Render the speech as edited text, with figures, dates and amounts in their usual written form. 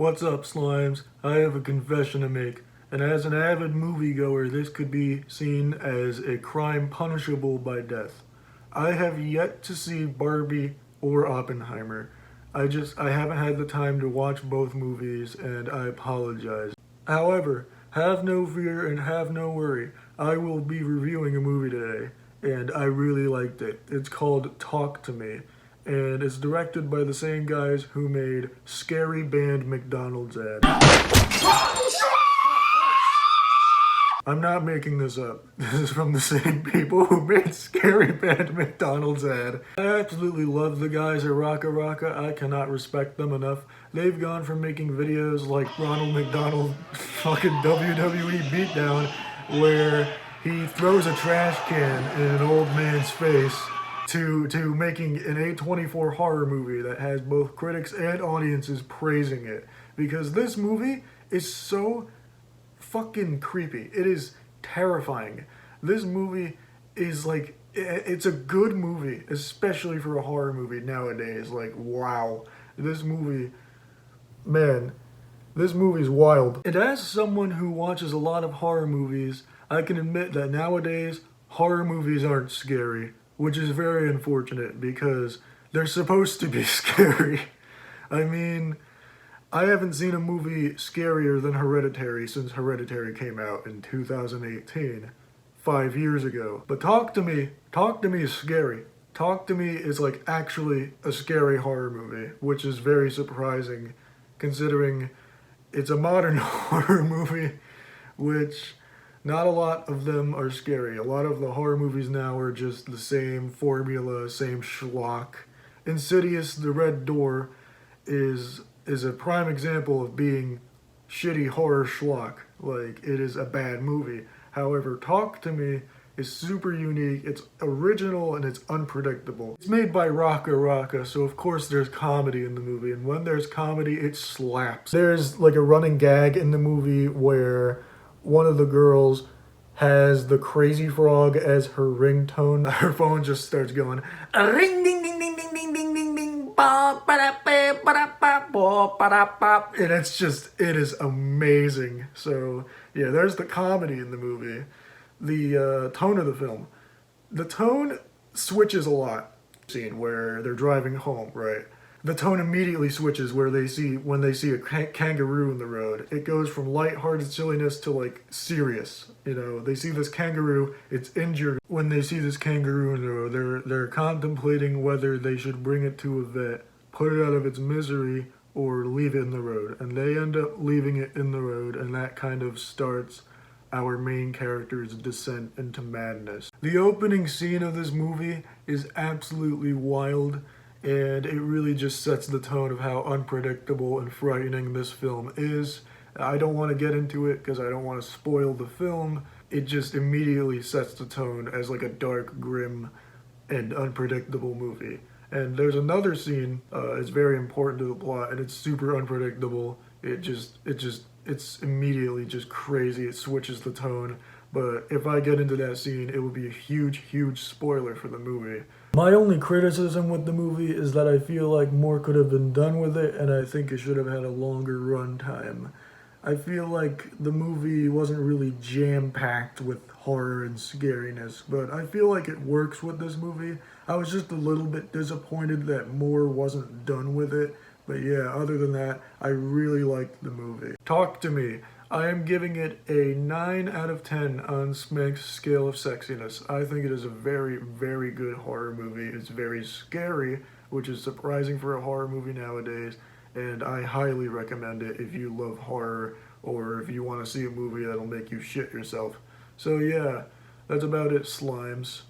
What's up, Slimes? I have a confession to make, and as an avid moviegoer, this could be seen as a crime punishable by death. I have yet to see Barbie or Oppenheimer. I haven't had the time to watch both movies, and I apologize. However, have no fear and have no worry. I will be reviewing a movie today, and I really liked it. It's called Talk to Me, and it's directed by the same guys who made Scary Band McDonald's ad. I'm not making this up. This is from the same people who made Scary Band McDonald's ad. I absolutely love the guys at Raka Raka. I cannot respect them enough. They've gone from making videos like Ronald McDonald fucking WWE Beatdown, where he throws a trash can in an old man's face, to making an A24 horror movie that has both critics and audiences praising it. Because this movie is so fucking creepy. It is terrifying. This movie is like, it's a good movie, especially for a horror movie nowadays. Like, wow. This movie, man, this movie's wild. And as someone who watches a lot of horror movies, I can admit that nowadays, horror movies aren't scary, which is very unfortunate because they're supposed to be scary. I mean, I haven't seen a movie scarier than Hereditary since Hereditary came out in 2018, 5 years ago. But Talk to Me is scary. Talk to Me is like actually a scary horror movie, which is very surprising considering it's a modern horror movie, which not a lot of them are scary. A lot of the horror movies now are just the same formula, same schlock. Insidious, The Red Door is a prime example of being shitty horror schlock. Like, it is a bad movie. However, Talk to Me is super unique, it's original, and it's unpredictable. It's made by Raka Raka, so of course there's comedy in the movie, and when there's comedy, it slaps. There's like a running gag in the movie where one of the girls has the Crazy Frog as her ringtone. Her phone just starts going, ring ding ding ding ding ding ding ding ding, ba ba da ba ba da ba ba da ba, and it is amazing. So yeah, there's the comedy in the movie. The tone of the film, the tone switches a lot. Scene where they're driving home, right? The tone immediately switches when they see a kangaroo in the road. It goes from lighthearted silliness to like serious. You know, they see this kangaroo, it's injured. When they see this kangaroo in the road, they're contemplating whether they should bring it to a vet, put it out of its misery, or leave it in the road. And they end up leaving it in the road, and that kind of starts our main character's descent into madness. The opening scene of this movie is absolutely wild, and it really just sets the tone of how unpredictable and frightening this film is. I don't want to get into it because I don't want to spoil the film. It just immediately sets the tone as like a dark, grim, and unpredictable movie. And there's another scene, it's very important to the plot, and it's super unpredictable. It's immediately just crazy. It switches the tone. But if I get into that scene, it would be a huge, huge spoiler for the movie. My only criticism with the movie is that I feel like more could have been done with it, and I think it should have had a longer run time. I feel like the movie wasn't really jam-packed with horror and scariness, but I feel like it works with this movie. I was just a little bit disappointed that more wasn't done with it, but yeah, other than that, I really liked the movie. Talk to Me. I am giving it a 9 out of 10 on Smank's scale of sexiness. I think it is a very, very good horror movie. It's very scary, which is surprising for a horror movie nowadays, and I highly recommend it if you love horror or if you want to see a movie that'll make you shit yourself. So yeah, that's about it, Slimes.